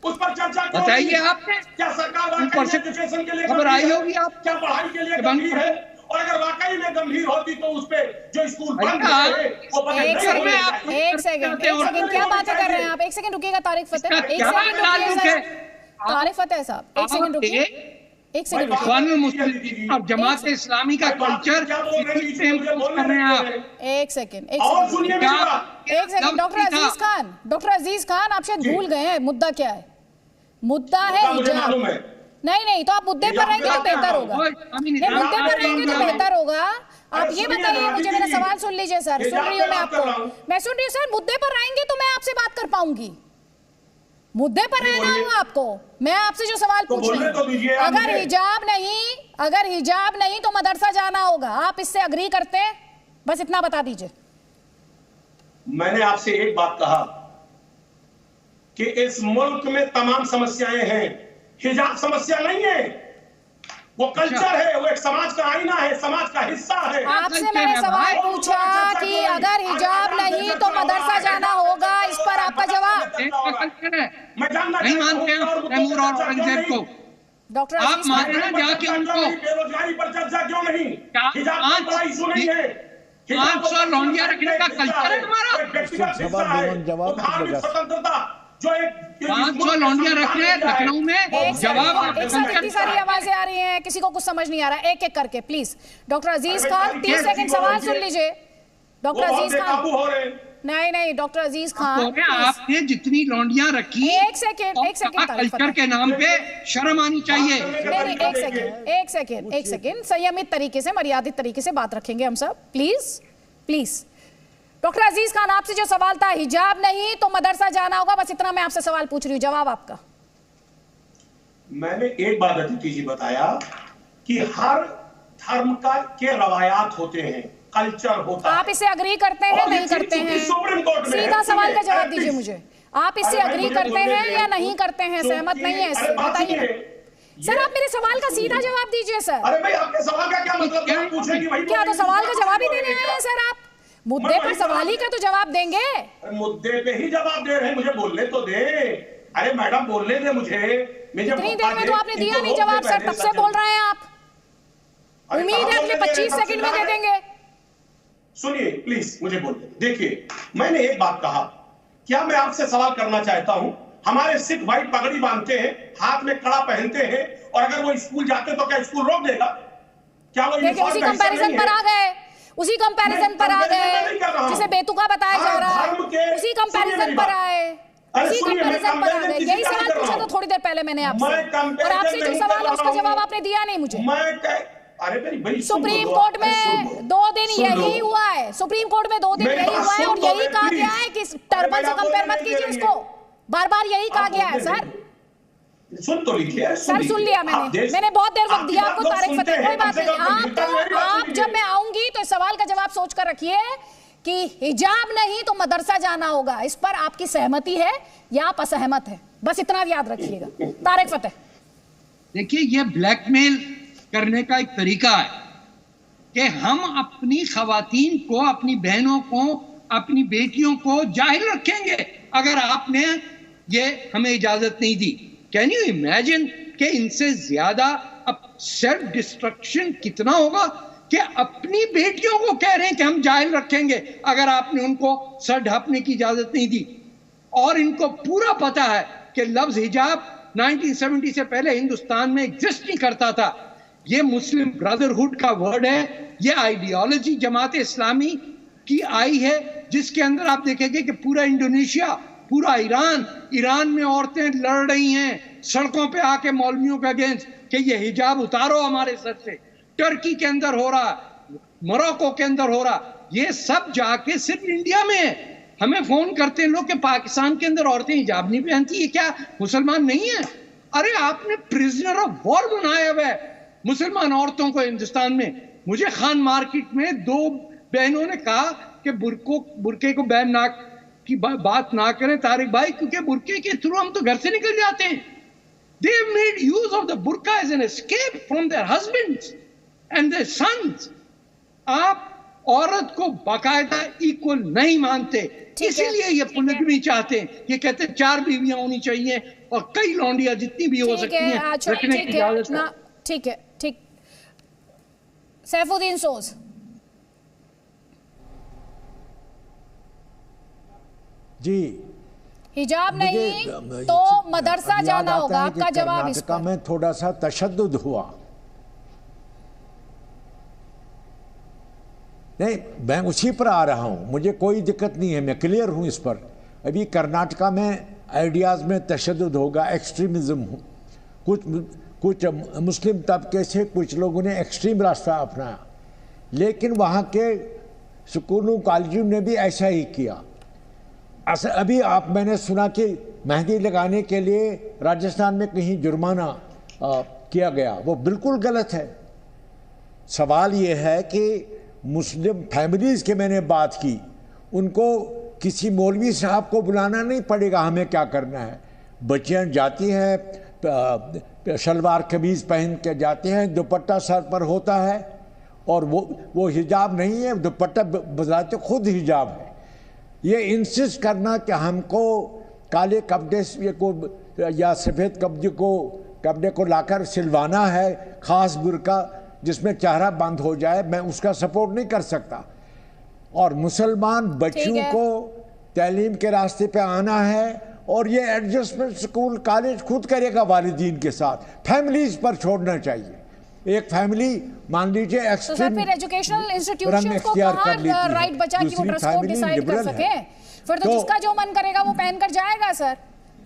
उस पर चर्चा क्यों? बताइए आपने। क्या सरकार एजुकेशन के लिए खबर आई होगी आप? क्या पढ़ाई के लिए गंभीर है? और अगर वाकई में गंभीर होती तो उस पे जो स्कूल बंद है वो एक सेकंड क्या बातें कर रहे हैं आप? एक सेकंड रुकिएगा तारिक फतेह, एक सेकंड रुकिए तारिक फतेह साहब, एक सेकंड रुकिए, एक सेकंड रुकिए। और जमात इस्लामी का कल्चर कर रहे हैं आप। एक सेकंड डॉक्टर अजीज खान आप शायद भूल गए हैं मुद्दा क्या है। मुद्दा है हिजाब। नहीं तो आप मुद्दे पर रहेंगे तो बेहतर होगा। मुद्दे पर रहेंगे तो बेहतर होगा। आप ये बताइए मुझे, मेरा सवाल सुन लीजिए सर। सुन रही हूँ मैं आपको, मैं सुन रही हूँ सर। मुद्दे पर रहेंगे तो मैं आपसे बात कर पाऊंगी। मुद्दे पर रहना होगा आपको। मैं आपसे जो सवाल पूछ रही हूँ, अगर हिजाब नहीं तो मदरसा जाना होगा, आप इससे अग्री करते हैं? बस इतना बता दीजिए। मैंने आपसे एक बात कहा कि इस मुल्क में तमाम समस्याएं हैं, हिजाब समस्या नहीं है। वो कल्चर है, वो एक समाज का आईना है, समाज का हिस्सा है। आपसे मैंने सवाल पूछा कि अगर हिजाब नहीं तो मदरसा जाना होगा, इस पर आपका जवाब? मैं जानना नहीं मानते तैमूर और औरंगजेब को। डॉक्टर आप मानते हैं जाके उनको? बेरोजगारी पर चर्चा क्यों नहीं? हिजाब का बड़ा इशू नहीं है। 500 लौंडिया रखने का कल्चर है हमारा। स्वतंत्रता जो एक 500 लौंडिया रखने लखनऊ में जवाब। इतनी सारी आवाजें आ रही हैं, किसी को कुछ समझ नहीं आ रहा। एक एक करके please. Doctor Aziz Khan 30 second सवाल सुन लीजिए। डॉक्टर अजीज खान नहीं डॉक्टर अजीज खान आपने जितनी लौंडियां रखी, एक सेकंड कल्चर के नाम पे शर्म आनी चाहिए। एक सेकंड संयमित तरीके से, मर्यादित तरीके से बात रखेंगे हम सब, प्लीज। डॉक्टर अजीज खान आपसे जो सवाल था, हिजाब नहीं तो मदरसा जाना होगा, बस इतना मैं आपसे सवाल पूछ रही हूँ, जवाब आपका। मैंने एक बात अदिति जी बताया कि हर धर्म के रवायात होते हैं, कल्चर होता है। आप इससे अग्री करते हैं नहीं करते हैं? सीधा सवाल का जवाब दीजिए मुझे। आप इससे अग्री करते हैं या नहीं करते हैं? सहमत नहीं है इससे? बताइए सर, आप मेरे सवाल का सीधा जवाब दीजिए सर। अरे भाई आपके सवाल का क्या मतलब? क्या तो सवाल का जवाब ही देने आए हैं सर आप? मुद्दे पर सवाल ही का तो जवाब देंगे। मुद्दे पे ही जवाब दे रहे हैं, मुझे बोलने तो दे। अरे मैडम बोलने दे मुझे। इतनी देर में तो आपने दिया नहीं जवाब सर, तब से बोल रहे हैं आप। उम्मीद है अगले 25 सेकंड में दे देंगे। सुनिए प्लीज, मुझे बोलने देखिए। मैंने एक बात कहा, क्या मैं आपसे सवाल करना चाहता हूं, हमारे सिख भाई पगड़ी बांधते हैं, हाथ में कड़ा पहनते हैं, और अगर वो स्कूल जाते तो क्या स्कूल रोक देगा? क्या वो उसी कंपैरिजन पर आ गए जिसे बेतुका बताया जा रहा है, उसी कंपैरिजन पर आए। यही सवाल पूछा था थोड़ी देर पहले मैंने आपसे, और आपसे जो सवाल है उसका जवाब आपने दिया नहीं मुझे। सुप्रीम कोर्ट में 2 दिन यही हुआ है, सुप्रीम कोर्ट में 2 दिन यही हुआ है, और यही कहा गया है कि टर्बन से कंपेयर मत कीजिए इसको। बार यही कहा गया है सर। सुन तो लीजिए सर, सुन लिया मैंने बहुत देर वक्त दिया आपको तारिक फतेह, कोई बात नहीं। आप जब मैं आऊंगी तो इस सवाल का जवाब सोच कर रखिए कि हिजाब नहीं तो मदरसा जाना होगा, इस पर आपकी सहमति है या आप असहमत है? बस इतना याद रखिएगा। तारिक फतेह, देखिए ये ब्लैकमेल करने का एक तरीका है कि हम अपनी खवातीन को, अपनी बहनों को, अपनी बेटियों को जाहिल रखेंगे अगर आपने ये हमें इजाजत नहीं दी। कैन यू इमेजिन कि इनसे ज्यादा अब सेल्फ डिस्ट्रक्शन कितना होगा कि अपनी बेटियों को कह रहे हैं कि हम जाहिल रखेंगे अगर आपने उनको सर ढांपने की इजाजत नहीं दी। और इनको पूरा पता है कि लफ्ज हिजाब 1970 से पहले हिंदुस्तान में एग्जिस्ट नहीं करता था। ये मुस्लिम ब्रदरहुड का वर्ड है, ये आइडियोलॉजी जमात इस्लामी की आई है, जिसके अंदर आप देखेंगे कि पूरा इंडोनेशिया, पूरा ईरान में औरतें लड़ रही हैं सड़कों पे आके मौलवियों के अगेंस्ट कि ये हिजाब उतारो हमारे सर से। टर्की के अंदर हो रहा, मोरक्को के अंदर हो रहा, ये सब जाके सिर्फ इंडिया में है। हमें फोन करते हैं लोग कि पाकिस्तान के अंदर औरतें हिजाब नहीं पहनती, ये क्या मुसलमान नहीं है? अरे आपने प्रिजनर ऑफ वॉर बनाया हुआ है मुसलमान औरतों को हिंदुस्तान में। मुझे खान मार्केट में 2 बहनों ने कहा कि बुरके को बैन ना की बात ना करें तारिक भाई, क्योंकि बुर्के के थ्रू हम तो घर से निकल जाते हैं। They have made use of the burqa as an escape from their husbands and their sons. आप औरत को बाकायदा इक्वल नहीं मानते, इसीलिए ये पोलिगमी चाहते हैं। ये कहते हैं 4 बीवियां होनी चाहिए और कई लौंडियां जितनी भी हो सकती हैं रखने की इजाजत है। ठीक है, ठीक। सैफुद्दीन सोज, जी, हिजाब नहीं तो मदरसा जाना होगा, आपका जवाब इस पर? में थोड़ा सा तशद्दुद हुआ। नहीं, मैं उसी पर आ रहा हूं, मुझे कोई दिक्कत नहीं है, मैं क्लियर हूं इस पर। अभी कर्नाटका में आइडियाज़ में तशद्दुद होगा, एक्सट्रीमिज्म हो, कुछ मुस्लिम तबके से कुछ लोगों ने एक्सट्रीम रास्ता अपनाया, लेकिन वहाँ के स्कूलों कॉलेजों ने भी ऐसा ही किया। अभी मैंने सुना कि मेहंदी लगाने के लिए राजस्थान में कहीं जुर्माना किया गया, वो बिल्कुल गलत है। सवाल ये है कि मुस्लिम फैमिलीज़ के मैंने बात की, उनको किसी मौलवी साहब को बुलाना नहीं पड़ेगा हमें क्या करना है। बच्चियाँ जाती हैं, शलवार कमीज़ पहन के जाते हैं, दुपट्टा सर पर होता है, और वो हिजाब नहीं है, दुपट्टा बजाते खुद हिजाब है। ये इंसिस्ट करना कि हमको काले कपड़े को या सफ़ेद कपड़े को लाकर सिलवाना है, ख़ास बुर्का जिसमें चेहरा बंद हो जाए, मैं उसका सपोर्ट नहीं कर सकता। और मुसलमान बच्चों को तालीम के रास्ते पे आना है, और ये एडजस्टमेंट स्कूल कॉलेज खुद करेगा वालिदीन के साथ, फैमिलीज पर छोड़ना चाहिए। एक फैमिली मान लीजिए एक्सट्रीम एजुकेशनल इंस्टीट्यूशंस को कहां राइट बचा कि वो ड्रेस कोड डिसाइड कर सके, फिर तो जिसका जो मन करेगा वो पहनकर जाएगा। सर,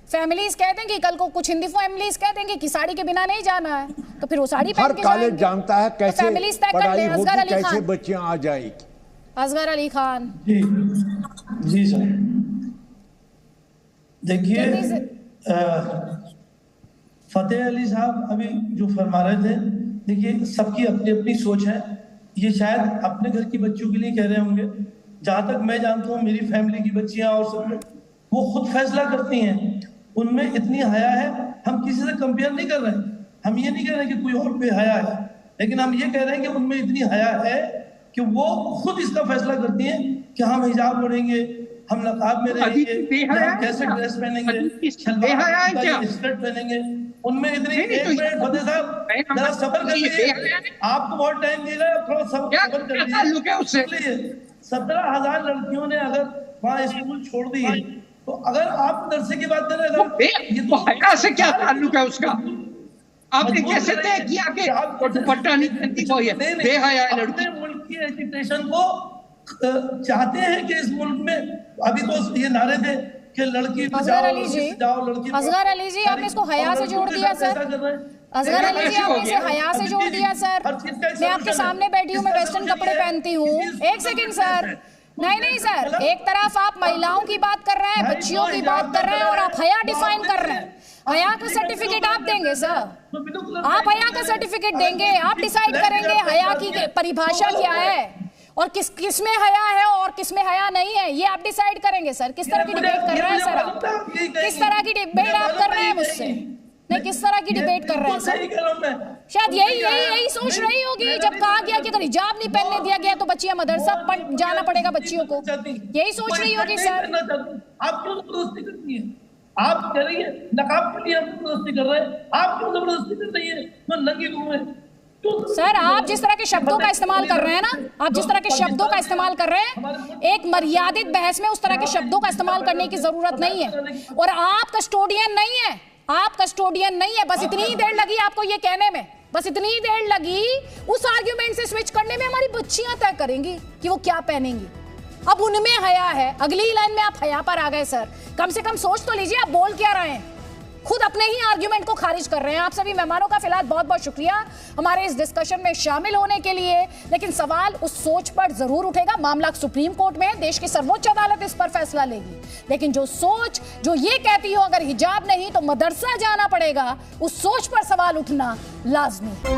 फैमिलीज कह देंगी, कल को कुछ हिंदी फैमिलीज कह देंगी कि साड़ी के बिना नहीं जाना है, तो फिर वो साड़ी पहन के जाएंगे। हर कॉलेज जानता है कैसे फैमिलीज तय कर ले। असगर अली कैसे खान, बच्चियां आ जाएगी। असगर अली खान जी सर, देखिए फतेह अली साहब अभी जो फरमा रहे थे, देखिए सबकी अपनी अपनी सोच है। ये शायद अपने घर की बच्चियों के लिए कह रहे होंगे। जहाँ तक मैं जानता हूँ, मेरी फैमिली की बच्चियाँ और सब वो खुद फैसला करती हैं, उनमें इतनी हया है। हम किसी से कंपेयर नहीं कर रहे हैं, हम ये नहीं कह रहे हैं कि कोई और पे हया है, लेकिन हम ये कह रहे हैं कि उनमें इतनी हया है कि वो खुद इसका फैसला करती हैं कि हम हिजाब पहनेंगे, हम नकाब में रहेंगे, हम कैसे ड्रेस पहनेंगे, स्कर्ट पहनेंगे। उनमें इतनी एक मिनट फतेह साहब जरा सब्र कर लीजिए, आपको बहुत टाइम दिया है, थोड़ा सब्र कर लीजिए। 17,000 लड़कियों ने अगर वहाँ स्कूल छोड़ दी है, तो अगर आप मदरसे की बात करें, अगर तो हया से क्या ताल्लुक है उसका? आपने कैसे तय किया कि दुपट्टा नहीं पहनती वो ये बेहया लड़की? अपने मुल्क की एजुकेशन को चाहते हैं कि इस मुल्क में, अभी तो ये नारे थे कि लड़की असगर अली जी, असगर अली जी, आपने इसको हया से जोड़ दिया सर। असगर अली जी, आपने इसे हया से जोड़ दिया सर। मैं आपके सामने बैठी हूँ, मैं वेस्टर्न कपड़े पहनती हूँ। एक सेकंड सर, नहीं सर, एक तरफ आप महिलाओं की बात कर रहे हैं, बच्चियों की बात कर रहे हैं, और आप हया डिफाइन कर रहे हैं। हया का सर्टिफिकेट आप देंगे सर, आप हया का सर्टिफिकेट देंगे, आप डिसाइड करेंगे हया की परिभाषा क्या है और किस में हया है और किस में हया नहीं है, ये आप डिसाइड करेंगे सर। किस तरह की डिबेट कर रहे हैं सर आप? किस तरह की डिबेट आप कर रहे हैं मुझसे? नहीं, किस तरह की डिबेट कर रहे हैं सर? शायद यही सोच रही होगी जब कहा गया कि अगर हिजाब नहीं पहनने दिया गया तो बच्चियां मदरसा जाना पड़ेगा बच्चियों को, यही सोच रही होगी सर। आप क्यों जबरदस्ती करती हैं? आप कह रही है नकाब के लिए हम जबरदस्ती कर रहे हैं, आप क्यों जबरदस्ती कर रही है? तो नंगी घूमे सर, आप जिस तरह के शब्दों का इस्तेमाल कर रहे हैं ना, आप जिस तरह के शब्दों का इस्तेमाल कर रहे हैं, एक मर्यादित बहस में उस तरह के शब्दों का इस्तेमाल करने की जरूरत नहीं है। और आप कस्टोडियन नहीं है, आप कस्टोडियन नहीं है। बस इतनी ही देर लगी आपको ये कहने में, बस इतनी ही देर लगी उस आर्ग्यूमेंट से स्विच करने में। हमारी बच्चियां तय करेंगी कि वो क्या पहनेंगी, अब उनमें हया है। अगली लाइन में आप हया पर आ गए सर। कम से कम सोच तो लीजिए आप बोल क्या रहे हैं, खुद अपने ही आर्ग्यूमेंट को खारिज कर रहे हैं। आप सभी मेहमानों का फिलहाल बहुत बहुत शुक्रिया हमारे इस डिस्कशन में शामिल होने के लिए। लेकिन सवाल उस सोच पर जरूर उठेगा। मामला सुप्रीम कोर्ट में, देश की सर्वोच्च अदालत इस पर फैसला लेगी। लेकिन जो सोच जो ये कहती हो अगर हिजाब नहीं तो मदरसा जाना पड़ेगा, उस सोच पर सवाल उठना लाजमी है।